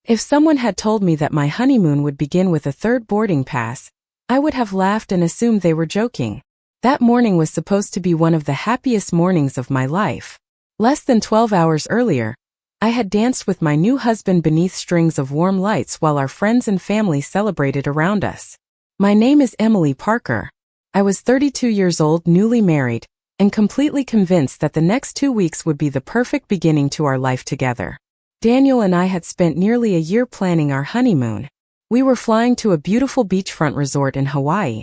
If someone had told me that my honeymoon would begin with a third boarding pass, I would have laughed and assumed they were joking. That morning was supposed to be one of the happiest mornings of my life. Less than 12 hours earlier, I had danced with my new husband beneath strings of warm lights while our friends and family celebrated around us. My name is Emily Parker. I was 32 years old, newly married, and completely convinced that the next 2 weeks would be the perfect beginning to our life together. Daniel and I had spent nearly a year planning our honeymoon. We were flying to a beautiful beachfront resort in Hawaii,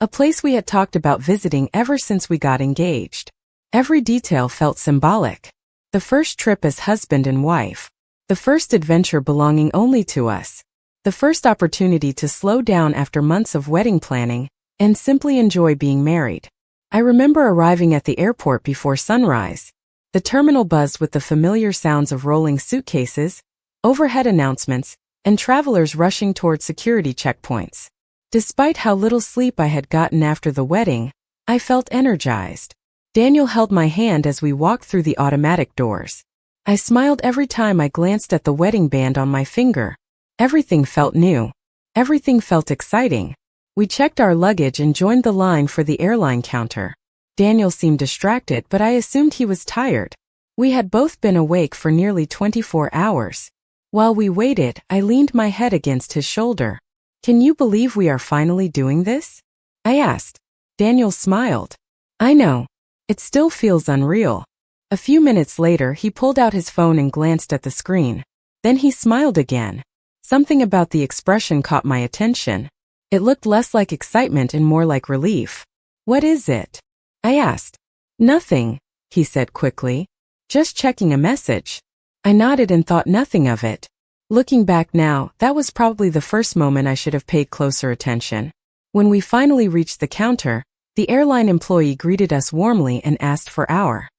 a place we had talked about visiting ever since we got engaged. Every detail felt symbolic. The first trip as husband and wife. The first adventure belonging only to us. The first opportunity to slow down after months of wedding planning and simply enjoy being married. I remember arriving at the airport before sunrise. The terminal buzzed with the familiar sounds of rolling suitcases, overhead announcements, and travelers rushing toward security checkpoints. Despite how little sleep I had gotten after the wedding, I felt energized. Daniel held my hand as we walked through the automatic doors. I smiled every time I glanced at the wedding band on my finger. Everything felt new. Everything felt exciting. We checked our luggage and joined the line for the airline counter. Daniel seemed distracted, but I assumed he was tired. We had both been awake for nearly 24 hours. While we waited, I leaned my head against his shoulder. "Can you believe we are finally doing this?" I asked. Daniel smiled. "I know. It still feels unreal." A few minutes later, he pulled out his phone and glanced at the screen. Then he smiled again. Something about the expression caught my attention. It looked less like excitement and more like relief. "What is it?" I asked. "Nothing," he said quickly. "Just checking a message." I nodded and thought nothing of it. Looking back now, that was probably the first moment I should have paid closer attention. When we finally reached the counter, the airline employee greeted us warmly and asked for our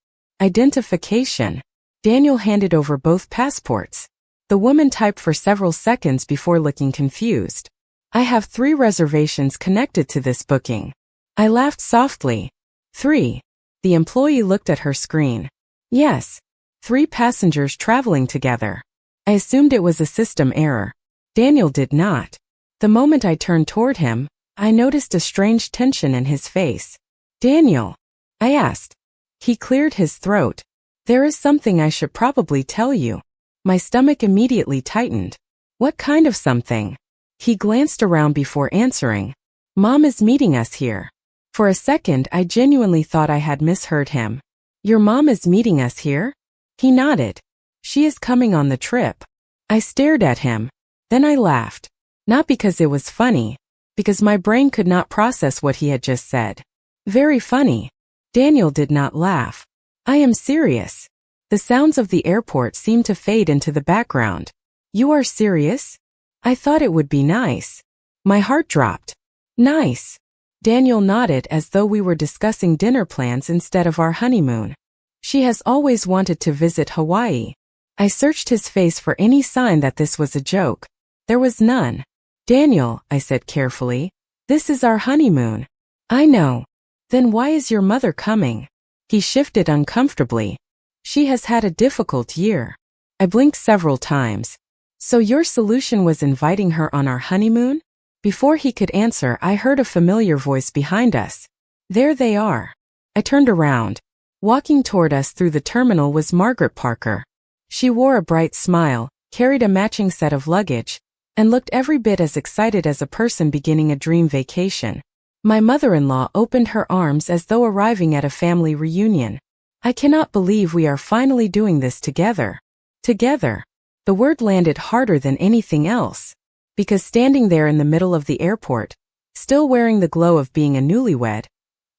identification. Daniel handed over both passports. The woman typed for several seconds before looking confused. "I have 3 reservations connected to this booking." I laughed softly. 3. The employee looked at her screen. "Yes. 3 passengers traveling together." I assumed it was a system error. Daniel did not. The moment I turned toward him, I noticed a strange tension in his face. "Daniel," I asked. He cleared his throat. "There is something I should probably tell you." My stomach immediately tightened. "What kind of something?" He glanced around before answering. "Mom is meeting us here." For a second, I genuinely thought I had misheard him. "Your mom is meeting us here?" He nodded. "She is coming on the trip." I stared at him. Then I laughed. Not because it was funny, because my brain could not process what he had just said. "Very funny." Daniel did not laugh. "I am serious." The sounds of the airport seemed to fade into the background. "You are serious?" I thought it would be nice. My heart dropped. "Nice." Daniel nodded as though we were discussing dinner plans instead of our honeymoon. "She has always wanted to visit Hawaii." I searched his face for any sign that this was a joke. There was none. "Daniel," I said carefully, "this is our honeymoon." "I know." "Then why is your mother coming?" He shifted uncomfortably. "She has had a difficult year." I blinked several times. "So your solution was inviting her on our honeymoon?" Before he could answer, I heard a familiar voice behind us. "There they are." I turned around. Walking toward us through the terminal was Margaret Parker. She wore a bright smile, carried a matching set of luggage, and looked every bit as excited as a person beginning a dream vacation. My mother-in-law opened her arms as though arriving at a family reunion. "I cannot believe we are finally doing this together." Together. The word landed harder than anything else. Because standing there in the middle of the airport, still wearing the glow of being a newlywed,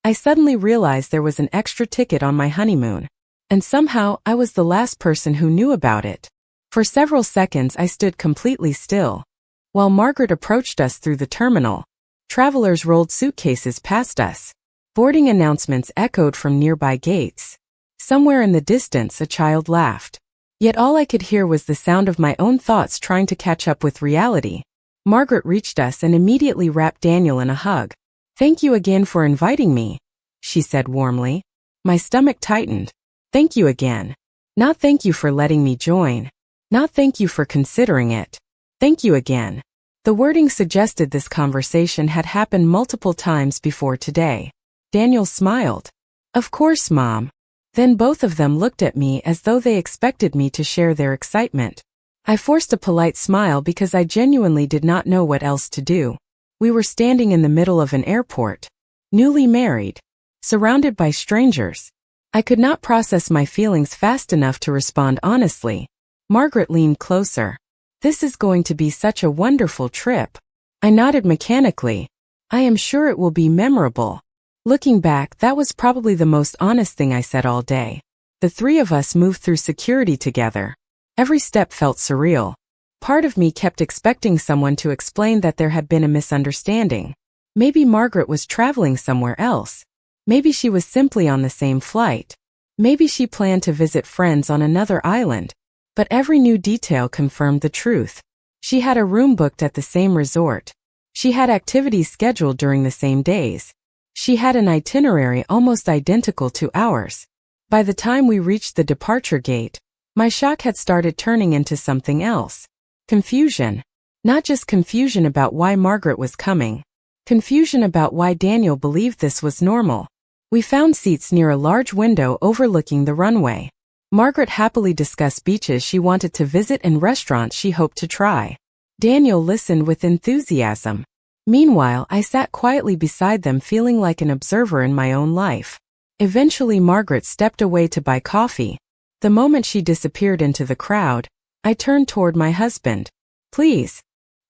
I suddenly realized there was an extra ticket on my honeymoon. And somehow, I was the last person who knew about it. For several seconds I stood completely still. While Margaret approached us through the terminal, travelers rolled suitcases past us. Boarding announcements echoed from nearby gates. Somewhere in the distance a child laughed. Yet all I could hear was the sound of my own thoughts trying to catch up with reality. Margaret reached us and immediately wrapped Daniel in a hug. "Thank you again for inviting me," she said warmly. My stomach tightened. "Thank you again. Not thank you for letting me join." Not thank you for considering it. Thank you again. The wording suggested this conversation had happened multiple times before today. Daniel smiled. Of course, Mom. Then both of them looked at me as though they expected me to share their excitement. I forced a polite smile because I genuinely did not know what else to do. We were standing in the middle of an airport. Newly married. Surrounded by strangers. I could not process my feelings fast enough to respond honestly. Margaret leaned closer. This is going to be such a wonderful trip. I nodded mechanically. I am sure it will be memorable. Looking back, that was probably the most honest thing I said all day. The three of us moved through security together. Every step felt surreal. Part of me kept expecting someone to explain that there had been a misunderstanding. Maybe Margaret was traveling somewhere else. Maybe she was simply on the same flight. Maybe she planned to visit friends on another island. But every new detail confirmed the truth. She had a room booked at the same resort. She had activities scheduled during the same days. She had an itinerary almost identical to ours. By the time we reached the departure gate, my shock had started turning into something else. Confusion. Not just confusion about why Margaret was coming. Confusion about why Daniel believed this was normal. We found seats near a large window overlooking the runway. Margaret happily discussed beaches she wanted to visit and restaurants she hoped to try. Daniel listened with enthusiasm. Meanwhile, I sat quietly beside them feeling like an observer in my own life. Eventually Margaret stepped away to buy coffee. The moment she disappeared into the crowd, I turned toward my husband. Please.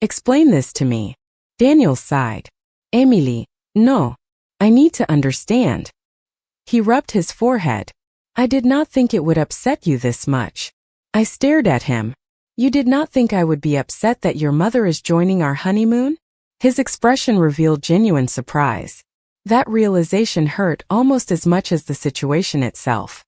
Explain this to me. Daniel sighed. Emily, no. I need to understand. He rubbed his forehead. I did not think it would upset you this much. I stared at him. You did not think I would be upset that your mother is joining our honeymoon? His expression revealed genuine surprise. That realization hurt almost as much as the situation itself.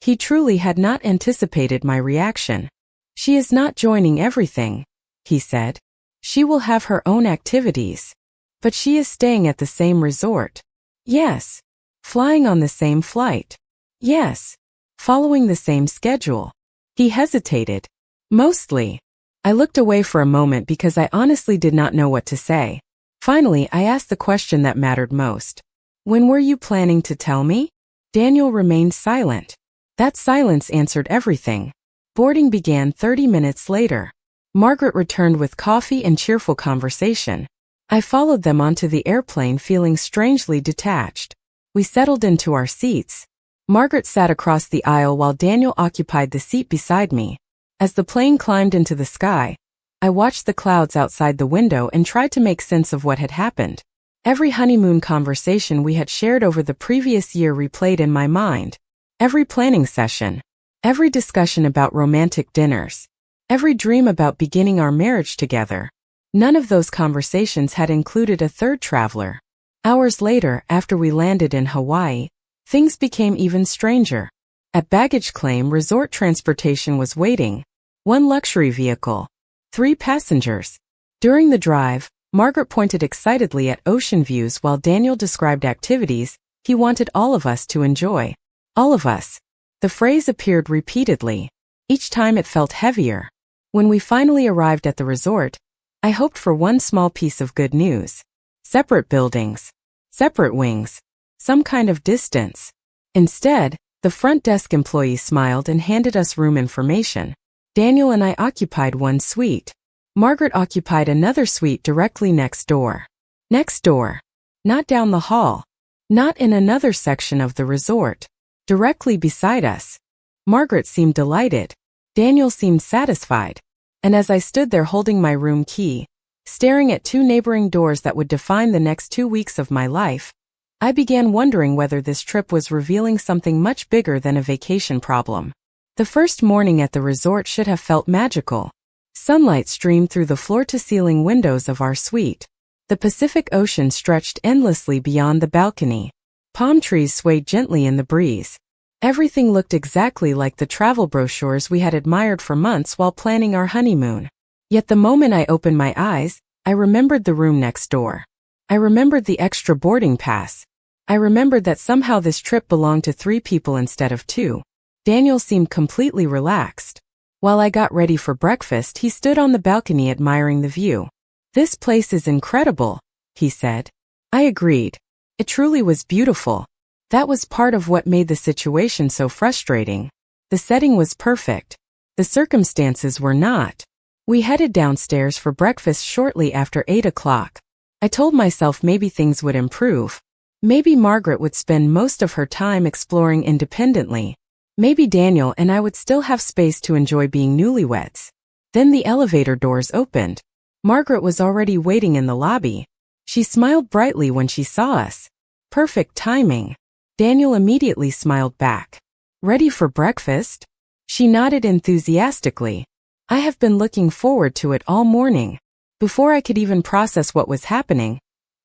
He truly had not anticipated my reaction. She is not joining everything, he said. She will have her own activities. But she is staying at the same resort. Yes. Flying on the same flight. Yes. Following the same schedule. He hesitated. Mostly. I looked away for a moment because I honestly did not know what to say. Finally, I asked the question that mattered most. When were you planning to tell me? Daniel remained silent. That silence answered everything. Boarding began 30 minutes later. Margaret returned with coffee and cheerful conversation. I followed them onto the airplane feeling strangely detached. We settled into our seats. Margaret sat across the aisle while Daniel occupied the seat beside me. As the plane climbed into the sky, I watched the clouds outside the window and tried to make sense of what had happened. Every honeymoon conversation we had shared over the previous year replayed in my mind. Every planning session. Every discussion about romantic dinners. Every dream about beginning our marriage together. None of those conversations had included a third traveler. Hours later, after we landed in Hawaii, things became even stranger. At baggage claim, resort transportation was waiting. 1 luxury vehicle. 3 passengers. During the drive, Margaret pointed excitedly at ocean views while Daniel described activities he wanted all of us to enjoy. All of us. The phrase appeared repeatedly. Each time it felt heavier. When we finally arrived at the resort, I hoped for one small piece of good news. Separate buildings. Separate wings. Some kind of distance. Instead, the front desk employee smiled and handed us room information. Daniel and I occupied one suite. Margaret occupied another suite directly next door. Next door. Not down the hall. Not in another section of the resort. Directly beside us. Margaret seemed delighted. Daniel seemed satisfied. And as I stood there holding my room key, staring at 2 neighboring doors that would define the next 2 weeks of my life, I began wondering whether this trip was revealing something much bigger than a vacation problem. The first morning at the resort should have felt magical. Sunlight streamed through the floor-to-ceiling windows of our suite. The Pacific Ocean stretched endlessly beyond the balcony. Palm trees swayed gently in the breeze. Everything looked exactly like the travel brochures we had admired for months while planning our honeymoon. Yet the moment I opened my eyes, I remembered the room next door. I remembered the extra boarding pass. I remembered that somehow this trip belonged to 3 people instead of 2. Daniel seemed completely relaxed. While I got ready for breakfast, he stood on the balcony admiring the view. "This place is incredible," he said. I agreed. It truly was beautiful. That was part of what made the situation so frustrating. The setting was perfect. The circumstances were not. We headed downstairs for breakfast shortly after 8 o'clock. I told myself maybe things would improve. Maybe Margaret would spend most of her time exploring independently. Maybe Daniel and I would still have space to enjoy being newlyweds. Then the elevator doors opened. Margaret was already waiting in the lobby. She smiled brightly when she saw us. Perfect timing. Daniel immediately smiled back. "Ready for breakfast?" She nodded enthusiastically. "I have been looking forward to it all morning." Before I could even process what was happening,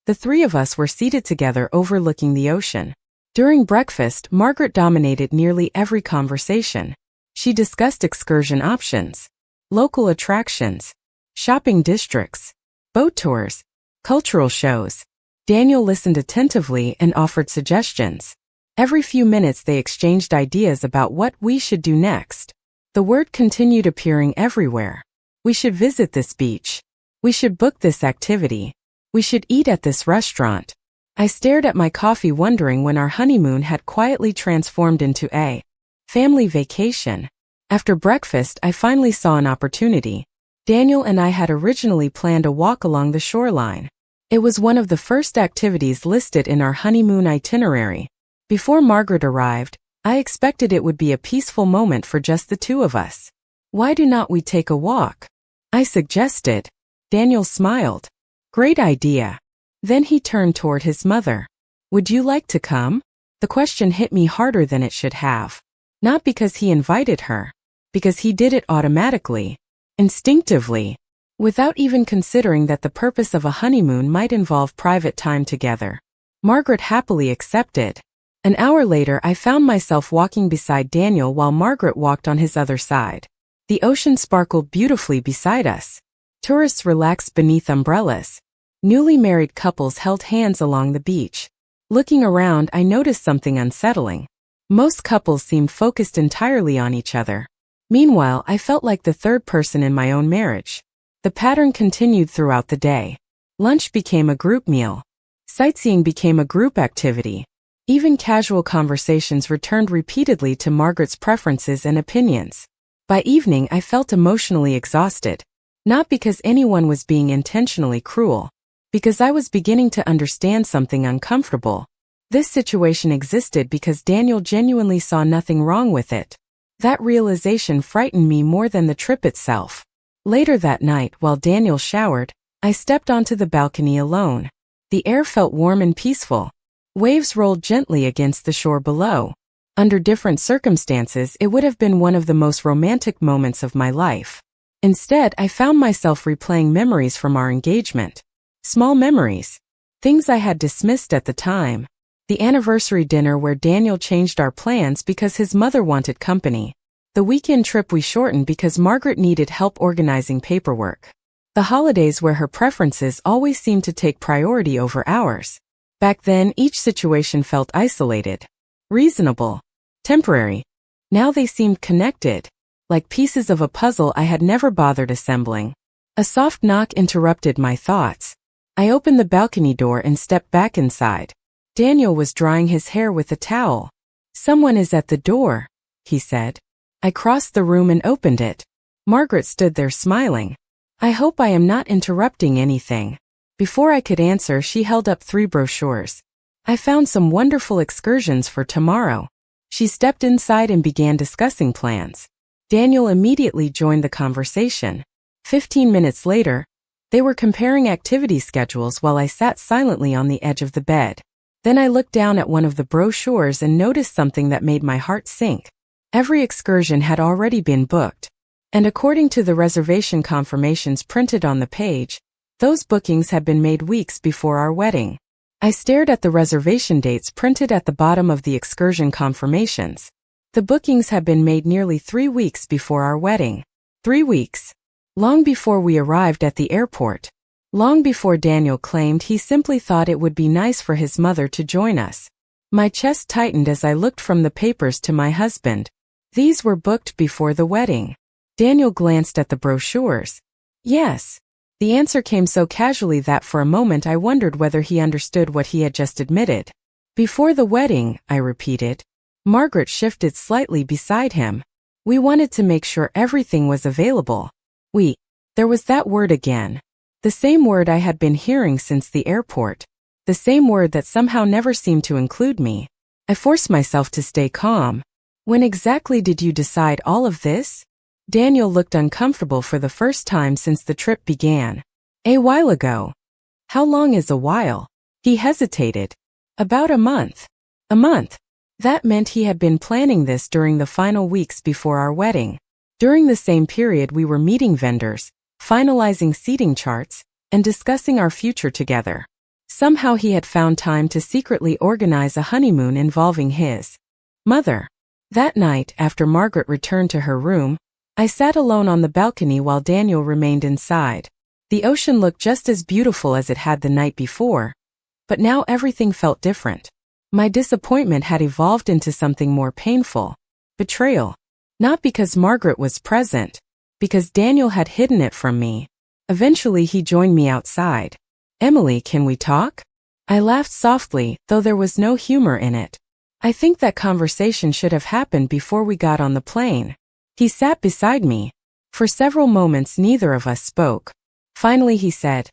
the three of us were seated together overlooking the ocean. During breakfast, Margaret dominated nearly every conversation. She discussed excursion options, local attractions, shopping districts, boat tours, cultural shows. Daniel listened attentively and offered suggestions. Every few minutes they exchanged ideas about what we should do next. The word continued appearing everywhere. We should visit this beach. We should book this activity. We should eat at this restaurant. I stared at my coffee wondering when our honeymoon had quietly transformed into a family vacation. After breakfast, I finally saw an opportunity. Daniel and I had originally planned a walk along the shoreline. It was one of the first activities listed in our honeymoon itinerary. Before Margaret arrived, I expected it would be a peaceful moment for just the two of us. "Why do not we take a walk?" I suggested. Daniel smiled. "Great idea." Then he turned toward his mother. "Would you like to come?" The question hit me harder than it should have. Not because he invited her, because he did it automatically, instinctively, without even considering that the purpose of a honeymoon might involve private time together. Margaret happily accepted. An hour later, I found myself walking beside Daniel while Margaret walked on his other side. The ocean sparkled beautifully beside us. Tourists relaxed beneath umbrellas. Newly married couples held hands along the beach. Looking around, I noticed something unsettling. Most couples seemed focused entirely on each other. Meanwhile, I felt like the third person in my own marriage. The pattern continued throughout the day. Lunch became a group meal. Sightseeing became a group activity. Even casual conversations returned repeatedly to Margaret's preferences and opinions. By evening, I felt emotionally exhausted. Not because anyone was being intentionally cruel. Because I was beginning to understand something uncomfortable. This situation existed because Daniel genuinely saw nothing wrong with it. That realization frightened me more than the trip itself. Later that night, while Daniel showered, I stepped onto the balcony alone. The air felt warm and peaceful. Waves rolled gently against the shore below. Under different circumstances, it would have been one of the most romantic moments of my life. Instead, I found myself replaying memories from our engagement. Small memories. Things I had dismissed at the time. The anniversary dinner where Daniel changed our plans because his mother wanted company. The weekend trip we shortened because Margaret needed help organizing paperwork. The holidays where her preferences always seemed to take priority over ours. Back then, each situation felt isolated, reasonable, temporary. Now they seemed connected, like pieces of a puzzle I had never bothered assembling. A soft knock interrupted my thoughts. I opened the balcony door and stepped back inside. Daniel was drying his hair with a towel. "Someone is at the door," he said. I crossed the room and opened it. Margaret stood there smiling. "I hope I am not interrupting anything." Before I could answer, she held up 3 brochures. "I found some wonderful excursions for tomorrow." She stepped inside and began discussing plans. Daniel immediately joined the conversation. 15 minutes later, they were comparing activity schedules while I sat silently on the edge of the bed. Then I looked down at one of the brochures and noticed something that made my heart sink. Every excursion had already been booked. And according to the reservation confirmations printed on the page, those bookings had been made weeks before our wedding. I stared at the reservation dates printed at the bottom of the excursion confirmations. The bookings had been made nearly 3 weeks before our wedding. 3 weeks. Long before we arrived at the airport. Long before Daniel claimed he simply thought it would be nice for his mother to join us. My chest tightened as I looked from the papers to my husband. These were booked before the wedding. Daniel glanced at the brochures. Yes. The answer came so casually that for a moment I wondered whether he understood what he had just admitted. Before the wedding, I repeated. Margaret shifted slightly beside him. We wanted to make sure everything was available. There was that word again. The same word I had been hearing since the airport. The same word that somehow never seemed to include me. I forced myself to stay calm. When exactly did you decide all of this? Daniel looked uncomfortable for the first time since the trip began. A while ago. How long is a while? He hesitated. About a month. A month. That meant he had been planning this during the final weeks before our wedding. During the same period we were meeting vendors, finalizing seating charts, and discussing our future together. Somehow he had found time to secretly organize a honeymoon involving his mother. That night, after Margaret returned to her room, I sat alone on the balcony while Daniel remained inside. The ocean looked just as beautiful as it had the night before, but now everything felt different. My disappointment had evolved into something more painful. Betrayal. Not because Margaret was present, because Daniel had hidden it from me. Eventually he joined me outside. Emily, can we talk? I laughed softly, though there was no humor in it. I think that conversation should have happened before we got on the plane. He sat beside me. For several moments neither of us spoke. Finally he said,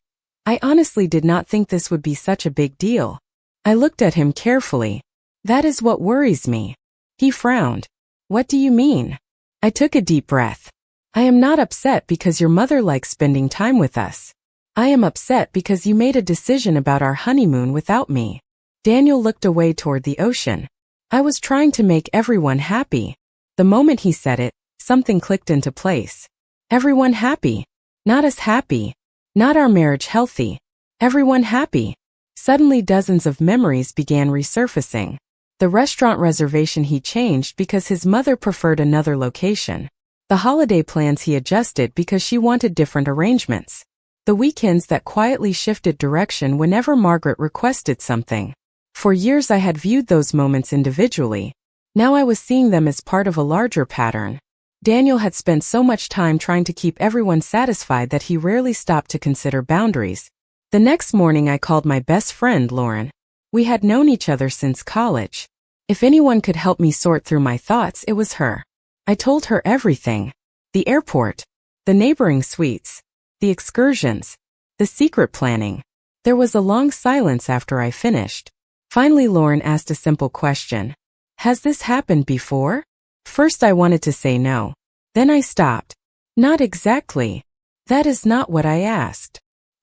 I honestly did not think this would be such a big deal. I looked at him carefully. That is what worries me. He frowned. What do you mean? I took a deep breath. I am not upset because your mother likes spending time with us. I am upset because you made a decision about our honeymoon without me. Daniel looked away toward the ocean. I was trying to make everyone happy. The moment he said it, something clicked into place. Everyone happy. Not us happy. Not our marriage healthy. Everyone happy. Suddenly dozens of memories began resurfacing. The restaurant reservation he changed because his mother preferred another location. The holiday plans he adjusted because she wanted different arrangements. The weekends that quietly shifted direction whenever Margaret requested something. For years I had viewed those moments individually. Now I was seeing them as part of a larger pattern. Daniel had spent so much time trying to keep everyone satisfied that he rarely stopped to consider boundaries. The next morning I called my best friend, Lauren. We had known each other since college. If anyone could help me sort through my thoughts, it was her. I told her everything. The airport. The neighboring suites. The excursions. The secret planning. There was a long silence after I finished. Finally Lauren asked a simple question. Has this happened before? First I wanted to say no. Then I stopped. Not exactly. That is not what I asked.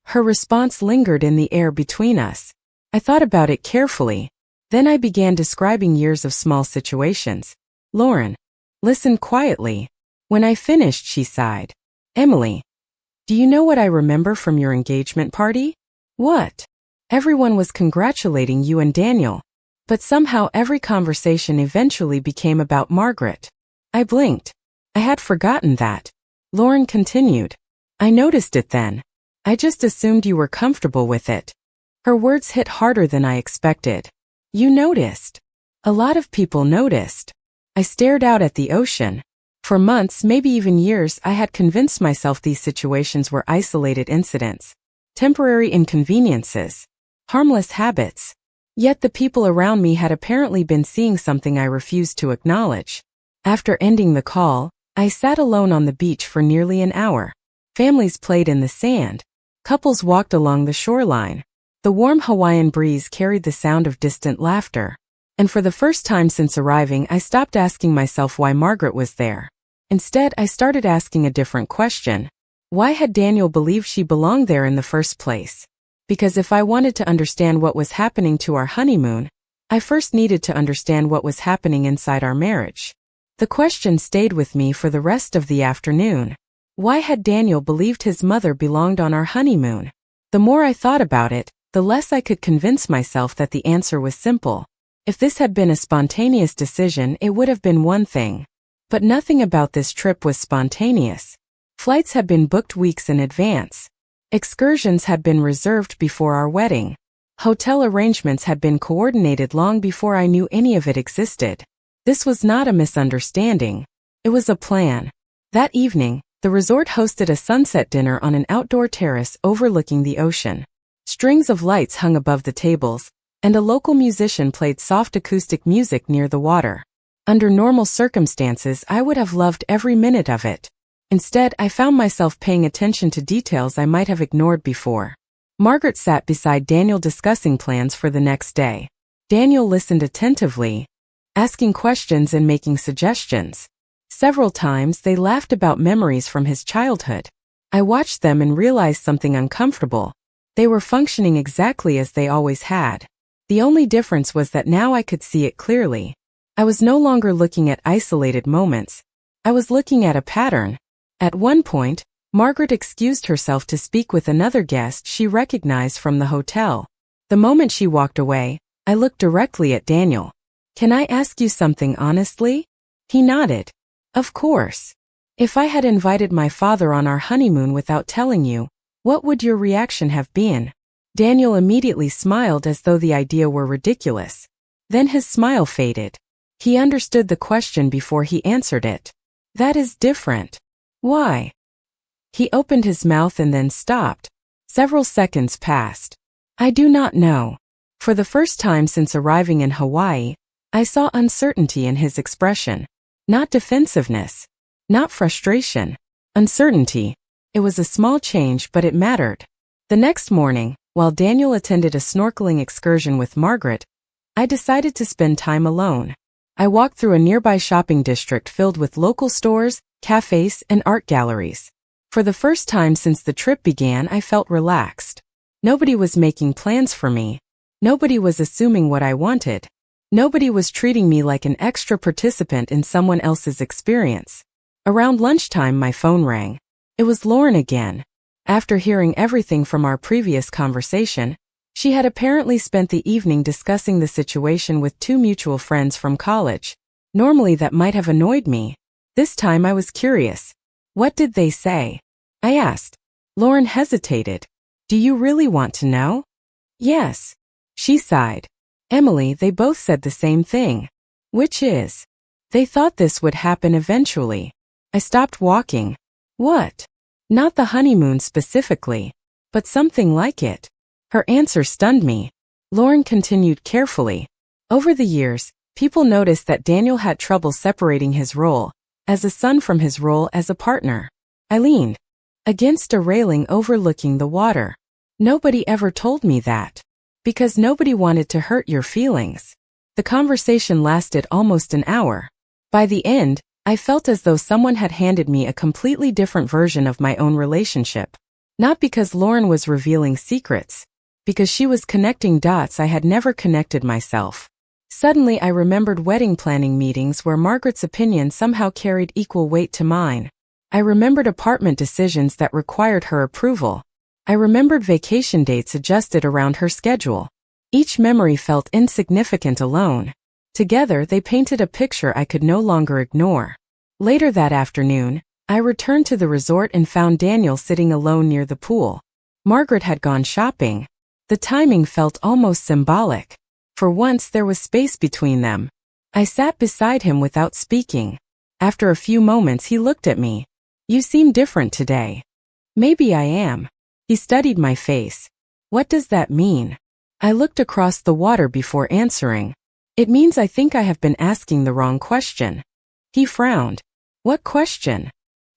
Her response lingered in the air between us. I thought about it carefully. Then I began describing years of small situations. Lauren listened quietly. When I finished, she sighed. Emily, do you know what I remember from your engagement party? What? Everyone was congratulating you and Daniel. But somehow every conversation eventually became about Margaret. I blinked. I had forgotten that. Lauren continued. I noticed it then. I just assumed you were comfortable with it. Her words hit harder than I expected. You noticed. A lot of people noticed. I stared out at the ocean. For months, maybe even years, I had convinced myself these situations were isolated incidents. Temporary inconveniences. Harmless habits. Yet the people around me had apparently been seeing something I refused to acknowledge. After ending the call, I sat alone on the beach for nearly an hour. Families played in the sand. Couples walked along the shoreline. The warm Hawaiian breeze carried the sound of distant laughter. And for the first time since arriving, I stopped asking myself why Margaret was there. Instead, I started asking a different question. Why had Daniel believed she belonged there in the first place? Because if I wanted to understand what was happening to our honeymoon, I first needed to understand what was happening inside our marriage. The question stayed with me for the rest of the afternoon. Why had Daniel believed his mother belonged on our honeymoon? The more I thought about it, the less I could convince myself that the answer was simple. If this had been a spontaneous decision, it would have been one thing. But nothing about this trip was spontaneous. Flights had been booked weeks in advance. Excursions had been reserved before our wedding. Hotel arrangements had been coordinated long before I knew any of it existed. This was not a misunderstanding. It was a plan. That evening, the resort hosted a sunset dinner on an outdoor terrace overlooking the ocean. Strings of lights hung above the tables, and a local musician played soft acoustic music near the water. Under normal circumstances, I would have loved every minute of it. Instead, I found myself paying attention to details I might have ignored before. Margaret sat beside Daniel discussing plans for the next day. Daniel listened attentively, asking questions and making suggestions. Several times they laughed about memories from his childhood. I watched them and realized something uncomfortable. They were functioning exactly as they always had. The only difference was that now I could see it clearly. I was no longer looking at isolated moments. I was looking at a pattern. At one point, Margaret excused herself to speak with another guest she recognized from the hotel. The moment she walked away, I looked directly at Daniel. "Can I ask you something honestly?" He nodded. "Of course. If I had invited my father on our honeymoon without telling you, what would your reaction have been?" Daniel immediately smiled as though the idea were ridiculous. Then his smile faded. He understood the question before he answered it. "That is different." "Why?" He opened his mouth and then stopped. Several seconds passed. "I do not know." For the first time since arriving in Hawaii, I saw uncertainty in his expression. Not defensiveness. Not frustration. Uncertainty. It was a small change, but it mattered. The next morning, while Daniel attended a snorkeling excursion with Margaret, I decided to spend time alone. I walked through a nearby shopping district filled with local stores, cafes, and art galleries. For the first time since the trip began, I felt relaxed. Nobody was making plans for me. Nobody was assuming what I wanted. Nobody was treating me like an extra participant in someone else's experience. Around lunchtime, my phone rang. It was Lauren again. After hearing everything from our previous conversation, she had apparently spent the evening discussing the situation with two mutual friends from college. Normally that might have annoyed me. This time I was curious. "What did they say?" I asked. Lauren hesitated. "Do you really want to know?" "Yes." She sighed. "Emily, they both said the same thing." "Which is?" "They thought this would happen eventually." I stopped walking. "What?" "Not the honeymoon specifically, but something like it." Her answer stunned me. Lauren continued carefully. "Over the years, people noticed that Daniel had trouble separating his role as a son from his role as a partner." I leaned against a railing overlooking the water. "Nobody ever told me that. Because nobody wanted to hurt your feelings." The conversation lasted almost an hour. By the end, I felt as though someone had handed me a completely different version of my own relationship. Not because Lauren was revealing secrets, because she was connecting dots I had never connected myself. Suddenly I remembered wedding planning meetings where Margaret's opinion somehow carried equal weight to mine. I remembered apartment decisions that required her approval. I remembered vacation dates adjusted around her schedule. Each memory felt insignificant alone. Together they painted a picture I could no longer ignore. Later that afternoon, I returned to the resort and found Daniel sitting alone near the pool. Margaret had gone shopping. The timing felt almost symbolic. For once there was space between them. I sat beside him without speaking. After a few moments he looked at me. "You seem different today." "Maybe I am." He studied my face. "What does that mean?" I looked across the water before answering. "It means I think I have been asking the wrong question." He frowned. "What question?"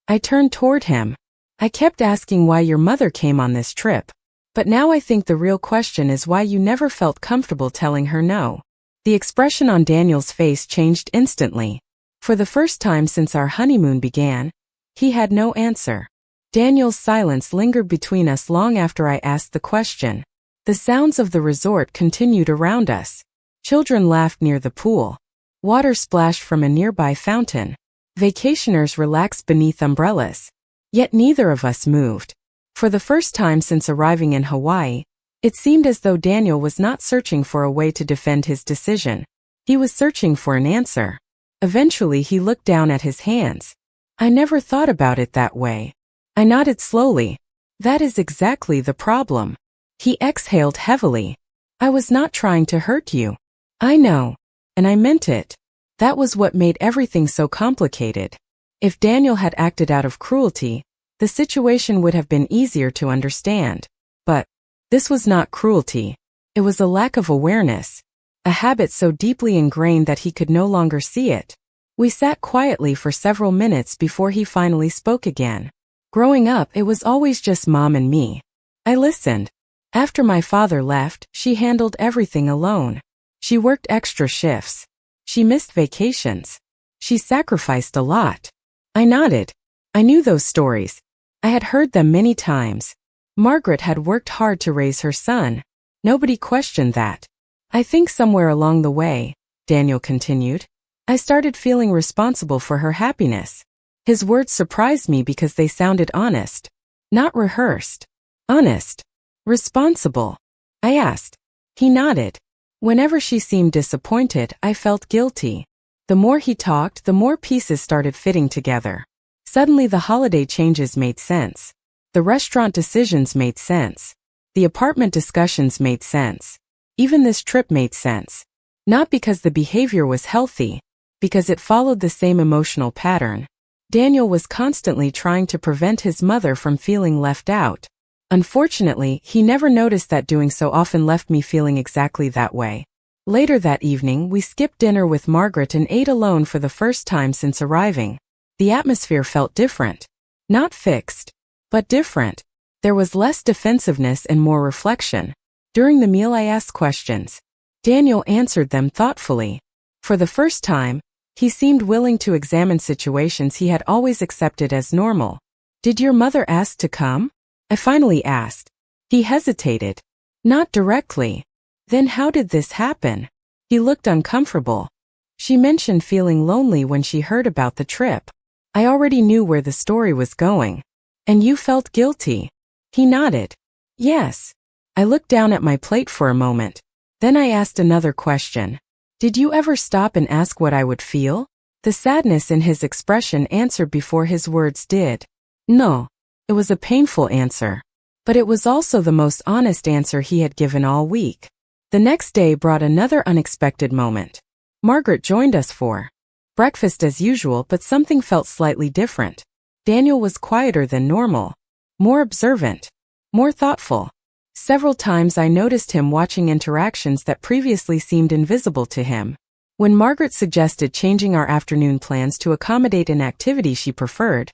I turned toward him. "I kept asking why your mother came on this trip. But now I think the real question is why you never felt comfortable telling her no." The expression on Daniel's face changed instantly. For the first time since our honeymoon began, he had no answer. Daniel's silence lingered between us long after I asked the question. The sounds of the resort continued around us. Children laughed near the pool. Water splashed from a nearby fountain. Vacationers relaxed beneath umbrellas. Yet neither of us moved. For the first time since arriving in Hawaii, it seemed as though Daniel was not searching for a way to defend his decision. He was searching for an answer. Eventually he looked down at his hands. "I never thought about it that way." I nodded slowly. "That is exactly the problem." He exhaled heavily. "I was not trying to hurt you." "I know. And I meant it." That was what made everything so complicated. If Daniel had acted out of cruelty, the situation would have been easier to understand. But this was not cruelty. It was a lack of awareness, a habit so deeply ingrained that he could no longer see it. We sat quietly for several minutes before he finally spoke again. Growing up, it was always just Mom and me. I listened. After my father left, she handled everything alone. She worked extra shifts. She missed vacations. She sacrificed a lot. I nodded. I knew those stories. I had heard them many times. Margaret had worked hard to raise her son. Nobody questioned that. I think somewhere along the way, Daniel continued, I started feeling responsible for her happiness. His words surprised me because they sounded honest. Not rehearsed. Honest. Responsible. I asked. He nodded. Whenever she seemed disappointed, I felt guilty. The more he talked, the more pieces started fitting together. Suddenly the holiday changes made sense. The restaurant decisions made sense. The apartment discussions made sense. Even this trip made sense. Not because the behavior was healthy, because it followed the same emotional pattern. Daniel was constantly trying to prevent his mother from feeling left out. Unfortunately, he never noticed that doing so often left me feeling exactly that way. Later that evening, we skipped dinner with Margaret and ate alone for the first time since arriving. The atmosphere felt different. Not fixed, but different. There was less defensiveness and more reflection. During the meal, I asked questions. Daniel answered them thoughtfully. For the first time, he seemed willing to examine situations he had always accepted as normal. Did your mother ask to come? I finally asked. He hesitated. Not directly. Then how did this happen? He looked uncomfortable. She mentioned feeling lonely when she heard about the trip. I already knew where the story was going. And you felt guilty. He nodded. Yes. I looked down at my plate for a moment. Then I asked another question. Did you ever stop and ask what I would feel? The sadness in his expression answered before his words did. No. It was a painful answer. But it was also the most honest answer he had given all week. The next day brought another unexpected moment. Margaret joined us for breakfast as usual, but something felt slightly different. Daniel was quieter than normal. More observant. More thoughtful. Several times I noticed him watching interactions that previously seemed invisible to him. When Margaret suggested changing our afternoon plans to accommodate an activity she preferred,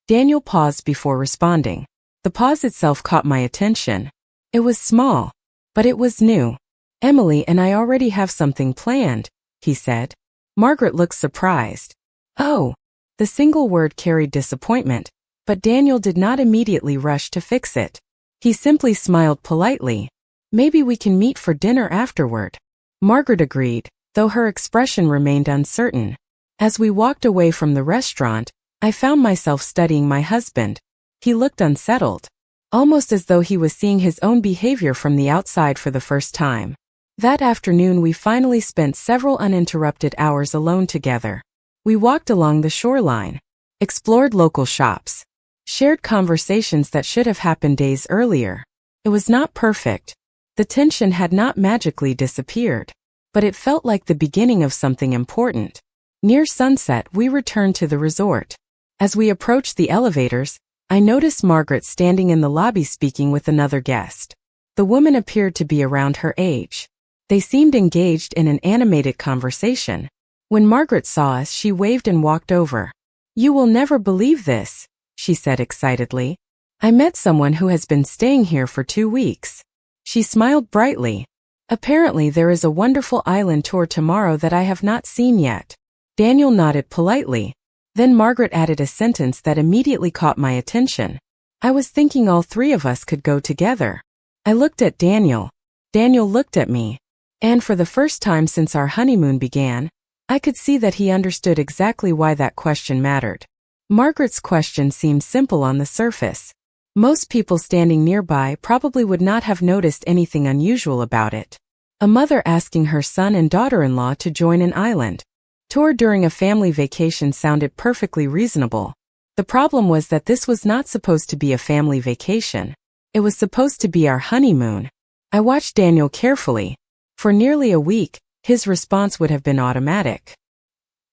Daniel paused before responding. The pause itself caught my attention. It was small, but it was new. Emily and I already have something planned, he said. Margaret looked surprised. Oh, the single word carried disappointment, but Daniel did not immediately rush to fix it. He simply smiled politely. Maybe we can meet for dinner afterward. Margaret agreed, though her expression remained uncertain. As we walked away from the restaurant, I found myself studying my husband. He looked unsettled, almost as though he was seeing his own behavior from the outside for the first time. That afternoon we finally spent several uninterrupted hours alone together. We walked along the shoreline, explored local shops, shared conversations that should have happened days earlier. It was not perfect. The tension had not magically disappeared, but it felt like the beginning of something important. Near sunset, we returned to the resort. As we approached the elevators, I noticed Margaret standing in the lobby speaking with another guest. The woman appeared to be around her age. They seemed engaged in an animated conversation. When Margaret saw us, she waved and walked over. You will never believe this, she said excitedly. I met someone who has been staying here for 2 weeks. She smiled brightly. Apparently there is a wonderful island tour tomorrow that I have not seen yet. Daniel nodded politely. Then Margaret added a sentence that immediately caught my attention. I was thinking all 3 of us could go together. I looked at Daniel. Daniel looked at me. And for the first time since our honeymoon began, I could see that he understood exactly why that question mattered. Margaret's question seemed simple on the surface. Most people standing nearby probably would not have noticed anything unusual about it. A mother asking her son and daughter-in-law to join an island tour during a family vacation sounded perfectly reasonable. The problem was that this was not supposed to be a family vacation. It was supposed to be our honeymoon. I watched Daniel carefully. For nearly a week, his response would have been automatic.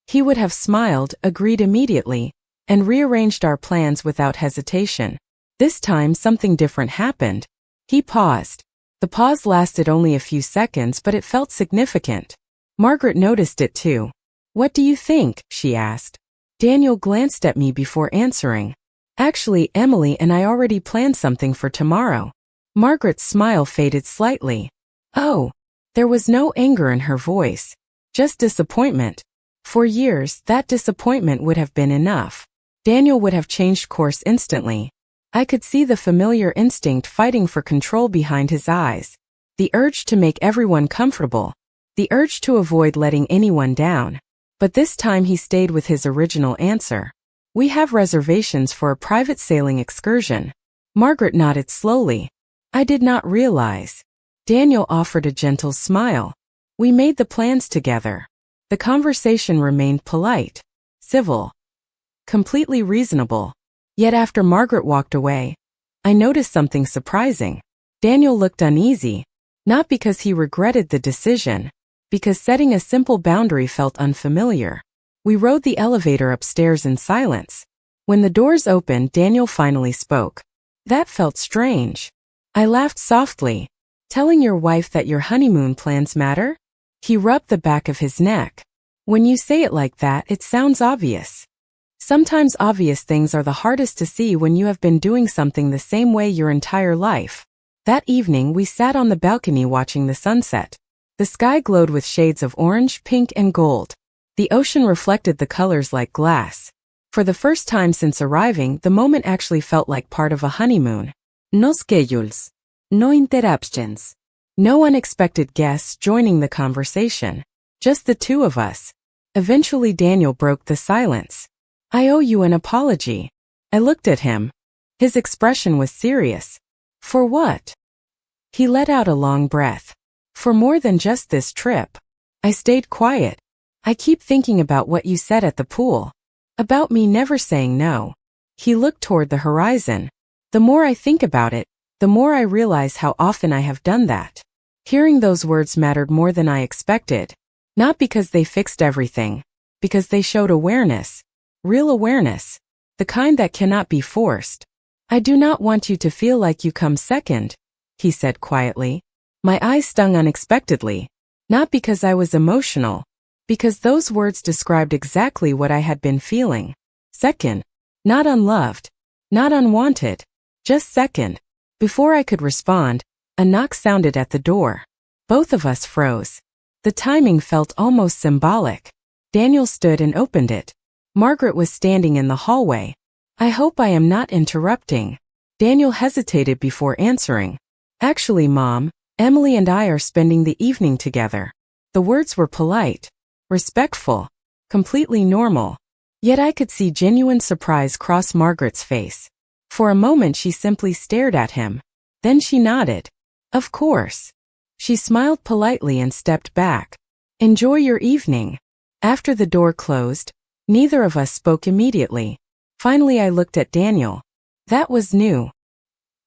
He would have smiled, agreed immediately, and rearranged our plans without hesitation. This time something different happened. He paused. The pause lasted only a few seconds, but it felt significant. Margaret noticed it too. "What do you think?" she asked. Daniel glanced at me before answering. "Actually, Emily and I already planned something for tomorrow." Margaret's smile faded slightly. "Oh." There was no anger in her voice, just disappointment. For years, that disappointment would have been enough. Daniel would have changed course instantly. I could see the familiar instinct fighting for control behind his eyes. The urge to make everyone comfortable. The urge to avoid letting anyone down. But this time he stayed with his original answer. "We have reservations for a private sailing excursion." Margaret nodded slowly. "I did not realize." Daniel offered a gentle smile. "We made the plans together." The conversation remained polite, civil, completely reasonable. Yet after Margaret walked away, I noticed something surprising. Daniel looked uneasy, not because he regretted the decision, because setting a simple boundary felt unfamiliar. We rode the elevator upstairs in silence. When the doors opened, Daniel finally spoke. "That felt strange." I laughed softly. "Telling your wife that your honeymoon plans matter?" He rubbed the back of his neck. "When you say it like that, it sounds obvious." Sometimes obvious things are the hardest to see when you have been doing something the same way your entire life. That evening we sat on the balcony watching the sunset. The sky glowed with shades of orange, pink, and gold. The ocean reflected the colors like glass. For the first time since arriving, the moment actually felt like part of a honeymoon. No schedules. No interruptions. No unexpected guests joining the conversation. Just the two of us. Eventually Daniel broke the silence. "I owe you an apology." I looked at him. His expression was serious. "For what?" He let out a long breath. "For more than just this trip." I stayed quiet. "I keep thinking about what you said at the pool. About me never saying no." He looked toward the horizon. "The more I think about it, the more I realize how often I have done that." Hearing those words mattered more than I expected. Not because they fixed everything, because they showed awareness. Real awareness. The kind that cannot be forced. "I do not want you to feel like you come second," he said quietly. My eyes stung unexpectedly. Not because I was emotional, because those words described exactly what I had been feeling. Second. Not unloved. Not unwanted. Just second. Before I could respond, a knock sounded at the door. Both of us froze. The timing felt almost symbolic. Daniel stood and opened it. Margaret was standing in the hallway. "I hope I am not interrupting." Daniel hesitated before answering. "Actually, Mom, Emily and I are spending the evening together." The words were polite, respectful, completely normal. Yet I could see genuine surprise cross Margaret's face. For a moment she simply stared at him. Then she nodded. "Of course." She smiled politely and stepped back. "Enjoy your evening." After the door closed, neither of us spoke immediately. Finally I looked at Daniel. That was new.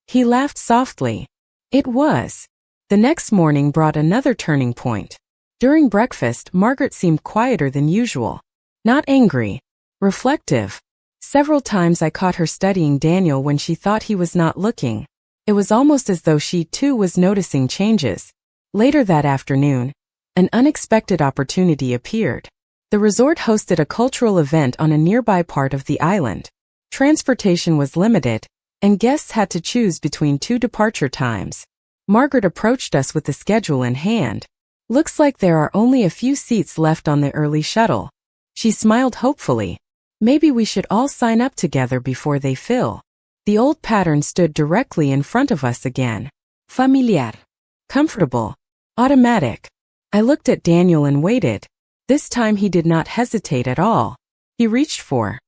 He laughed softly. It was. The next morning brought another turning point. During breakfast, Margaret seemed quieter than usual. Not angry. Reflective. Several times I caught her studying Daniel when she thought he was not looking. It was almost as though she too was noticing changes. Later that afternoon, an unexpected opportunity appeared. The resort hosted a cultural event on a nearby part of the island. Transportation was limited, and guests had to choose between two departure times. Margaret approached us with the schedule in hand. "Looks like there are only a few seats left on the early shuttle." She smiled hopefully. "Maybe we should all sign up together before they fill." The old pattern stood directly in front of us again. Familiar. Comfortable. Automatic. I looked at Daniel and waited. This time he did not hesitate at all. He reached for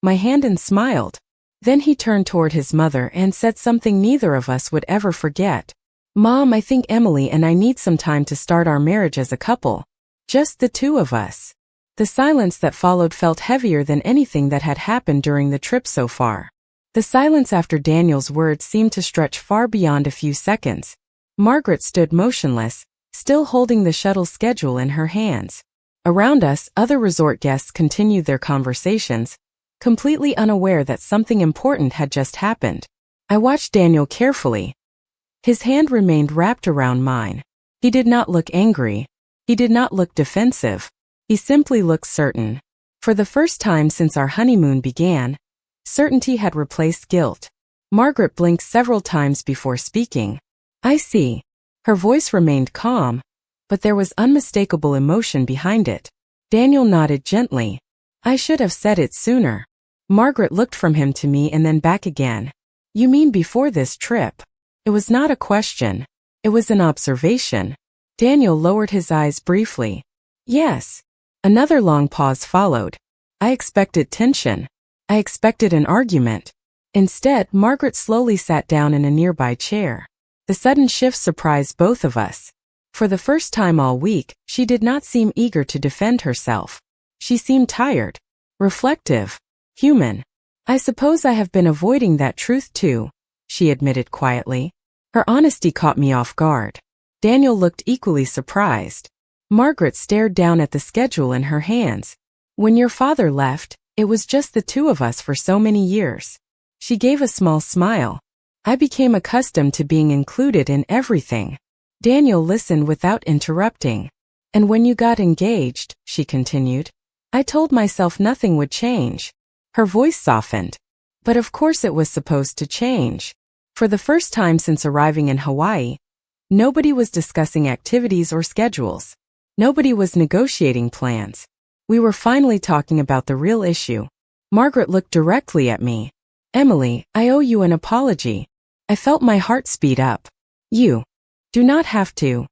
my hand and smiled. Then he turned toward his mother and said something neither of us would ever forget. "Mom, I think Emily and I need some time to start our marriage as a couple. Just the two of us." The silence that followed felt heavier than anything that had happened during the trip so far. The silence after Daniel's words seemed to stretch far beyond a few seconds. Margaret stood motionless, still holding the shuttle schedule in her hands. Around us, other resort guests continued their conversations, completely unaware that something important had just happened. I watched Daniel carefully. His hand remained wrapped around mine. He did not look angry. He did not look defensive. He simply looked certain. For the first time since our honeymoon began, certainty had replaced guilt. Margaret blinked several times before speaking. I see. Her voice remained calm, but there was unmistakable emotion behind it. Daniel nodded gently. I should have said it sooner. Margaret looked from him to me and then back again. You mean before this trip? It was not a question. It was an observation. Daniel lowered his eyes briefly. Yes. Another long pause followed. I expected tension. I expected an argument. Instead, Margaret slowly sat down in a nearby chair. The sudden shift surprised both of us. For the first time all week, she did not seem eager to defend herself. She seemed tired, reflective, human. I suppose I have been avoiding that truth too, she admitted quietly. Her honesty caught me off guard. Daniel looked equally surprised. Margaret stared down at the schedule in her hands. When your father left, it was just the two of us for so many years. She gave a small smile. I became accustomed to being included in everything. Daniel listened without interrupting. And when you got engaged, she continued, I told myself nothing would change. Her voice softened. But of course it was supposed to change. For the first time since arriving in Hawaii, nobody was discussing activities or schedules. Nobody was negotiating plans. We were finally talking about the real issue. Margaret looked directly at me. Emily, I owe you an apology. I felt my heart speed up. You do not have to.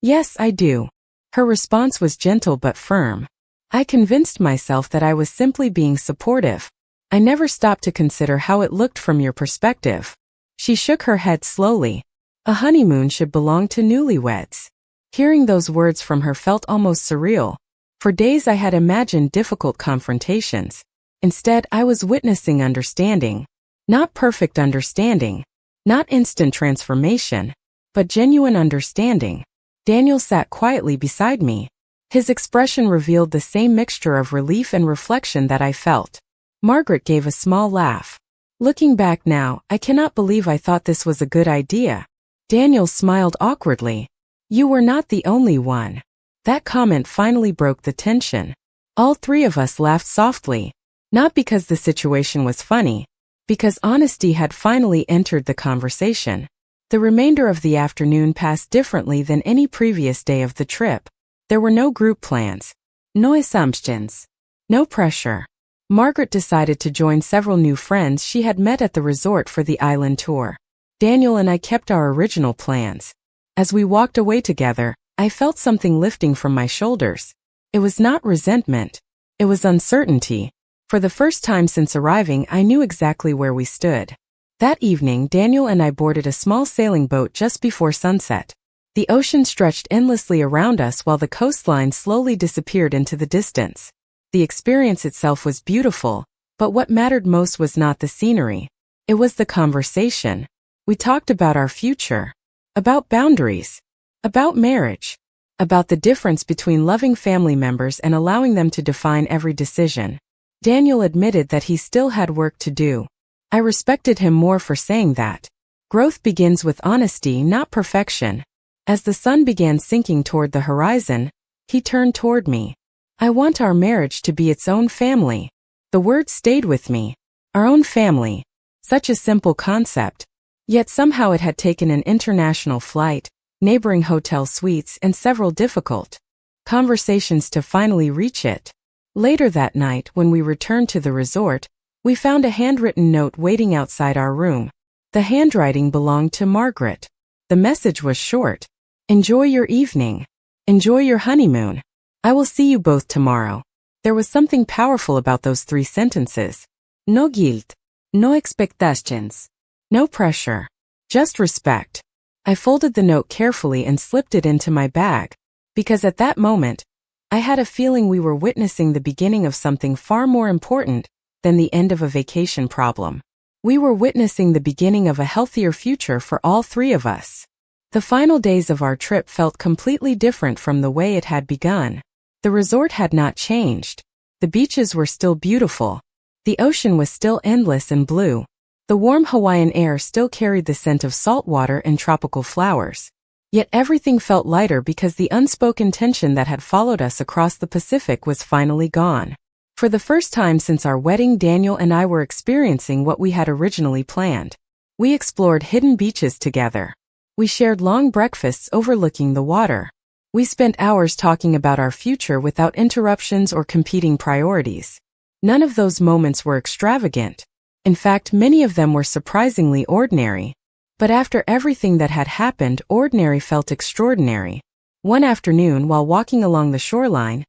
Yes, I do. Her response was gentle but firm. I convinced myself that I was simply being supportive. I never stopped to consider how it looked from your perspective. She shook her head slowly. A honeymoon should belong to newlyweds. Hearing those words from her felt almost surreal. For days I had imagined difficult confrontations. Instead, I was witnessing understanding. Not perfect understanding. Not instant transformation. But genuine understanding. Daniel sat quietly beside me. His expression revealed the same mixture of relief and reflection that I felt. Margaret gave a small laugh. Looking back now, I cannot believe I thought this was a good idea. Daniel smiled awkwardly. You were not the only one. That comment finally broke the tension. All three of us laughed softly. Not because the situation was funny, because honesty had finally entered the conversation. The remainder of the afternoon passed differently than any previous day of the trip. There were no group plans. No assumptions. No pressure. Margaret decided to join several new friends she had met at the resort for the island tour. Daniel and I kept our original plans. As we walked away together, I felt something lifting from my shoulders. It was not resentment. It was uncertainty. For the first time since arriving, I knew exactly where we stood. That evening, Daniel and I boarded a small sailing boat just before sunset. The ocean stretched endlessly around us while the coastline slowly disappeared into the distance. The experience itself was beautiful, but what mattered most was not the scenery. It was the conversation. We talked about our future. About boundaries. About marriage. About the difference between loving family members and allowing them to define every decision. Daniel admitted that he still had work to do. I respected him more for saying that. Growth begins with honesty, not perfection. As the sun began sinking toward the horizon, he turned toward me. I want our marriage to be its own family. The word stayed with me. Our own family. Such a simple concept. Yet somehow it had taken an international flight, neighboring hotel suites, and several difficult conversations to finally reach it. Later that night, when we returned to the resort, we found a handwritten note waiting outside our room. The handwriting belonged to Margaret. The message was short. Enjoy your evening. Enjoy your honeymoon. I will see you both tomorrow. There was something powerful about those 3 sentences. No guilt. No expectations. No pressure. Just respect. I folded the note carefully and slipped it into my bag, because at that moment, I had a feeling we were witnessing the beginning of something far more important than the end of a vacation problem. We were witnessing the beginning of a healthier future for all 3 of us. The final days of our trip felt completely different from the way it had begun. The resort had not changed. The beaches were still beautiful. The ocean was still endless and blue. The warm Hawaiian air still carried the scent of salt water and tropical flowers. Yet everything felt lighter because the unspoken tension that had followed us across the Pacific was finally gone. For the first time since our wedding, Daniel and I were experiencing what we had originally planned. We explored hidden beaches together. We shared long breakfasts overlooking the water. We spent hours talking about our future without interruptions or competing priorities. None of those moments were extravagant. In fact, many of them were surprisingly ordinary. But after everything that had happened, ordinary felt extraordinary. One afternoon, while walking along the shoreline,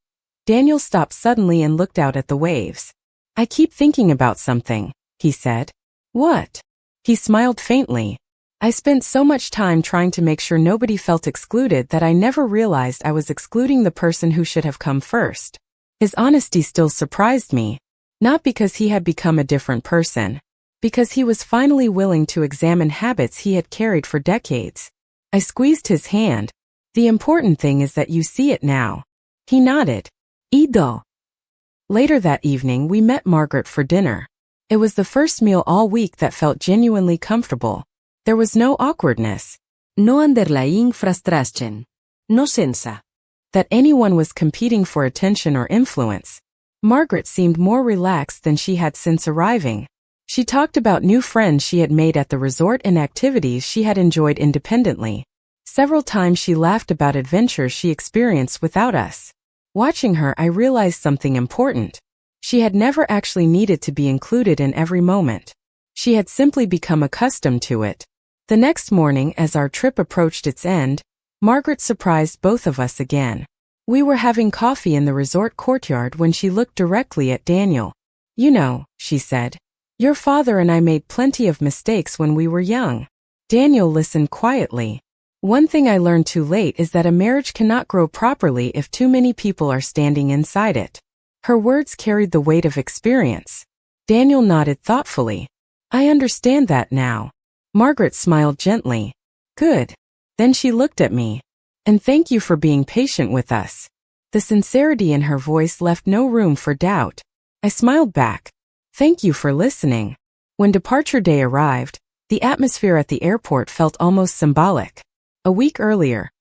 Daniel stopped suddenly and looked out at the waves. "I keep thinking about something," he said. "What?" He smiled faintly. "I spent so much time trying to make sure nobody felt excluded that I never realized I was excluding the person who should have come first." His honesty still surprised me. Not because he had become a different person. Because he was finally willing to examine habits he had carried for decades. I squeezed his hand. "The important thing is that you see it now." He nodded. "Ido." Later that evening, we met Margaret for dinner. It was the first meal all week that felt genuinely comfortable. There was no awkwardness. No underlying frustration. No sense that anyone was competing for attention or influence. Margaret seemed more relaxed than she had since arriving. She talked about new friends she had made at the resort and activities she had enjoyed independently. Several times she laughed about adventures she experienced without us. Watching her, I realized something important. She had never actually needed to be included in every moment. She had simply become accustomed to it. The next morning, as our trip approached its end, Margaret surprised both of us again. We were having coffee in the resort courtyard when she looked directly at Daniel. "You know," she said, "your father and I made plenty of mistakes when we were young." Daniel listened quietly. "One thing I learned too late is that a marriage cannot grow properly if too many people are standing inside it." Her words carried the weight of experience. Daniel nodded thoughtfully. "I understand that now." Margaret smiled gently. "Good." Then she looked at me. "And thank you for being patient with us." The sincerity in her voice left no room for doubt. I smiled back. "Thank you for listening." When departure day arrived, the atmosphere at the airport felt almost symbolic. A week earlier,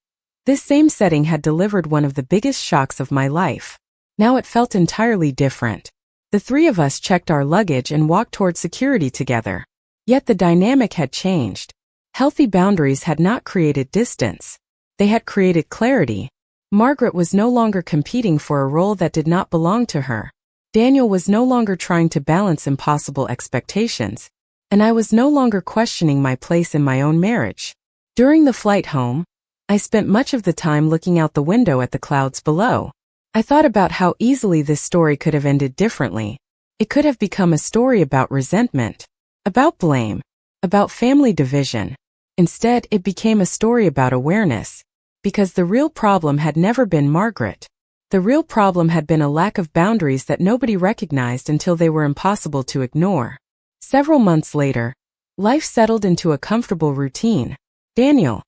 this same setting had delivered one of the biggest shocks of my life. Now it felt entirely different. The three of us checked our luggage and walked toward security together. Yet the dynamic had changed. Healthy boundaries had not created distance. They had created clarity. Margaret was no longer competing for a role that did not belong to her. Daniel was no longer trying to balance impossible expectations. And I was no longer questioning my place in my own marriage. During the flight home, I spent much of the time looking out the window at the clouds below. I thought about how easily this story could have ended differently. It could have become a story about resentment, about blame, about family division. Instead, it became a story about awareness. Because the real problem had never been Margaret. The real problem had been a lack of boundaries that nobody recognized until they were impossible to ignore. Several months later, life settled into a comfortable routine. Daniel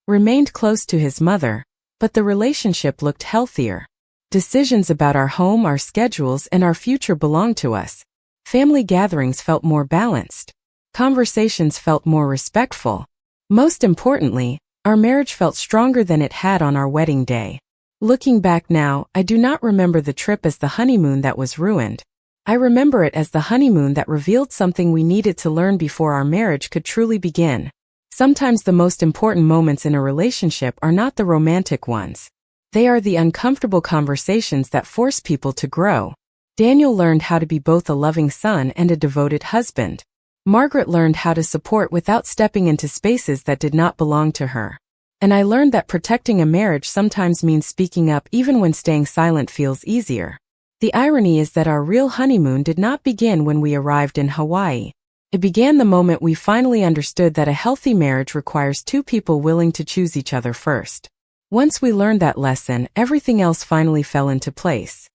remained close to his mother, but the relationship looked healthier. Decisions about our home, our schedules, and our future belonged to us. Family gatherings felt more balanced. Conversations felt more respectful. Most importantly, our marriage felt stronger than it had on our wedding day. Looking back now, I do not remember the trip as the honeymoon that was ruined. I remember it as the honeymoon that revealed something we needed to learn before our marriage could truly begin. Sometimes the most important moments in a relationship are not the romantic ones. They are the uncomfortable conversations that force people to grow. Daniel learned how to be both a loving son and a devoted husband. Margaret learned how to support without stepping into spaces that did not belong to her. And I learned that protecting a marriage sometimes means speaking up even when staying silent feels easier. The irony is that our real honeymoon did not begin when we arrived in Hawaii. It began the moment we finally understood that a healthy marriage requires two people willing to choose each other first. Once we learned that lesson, everything else finally fell into place.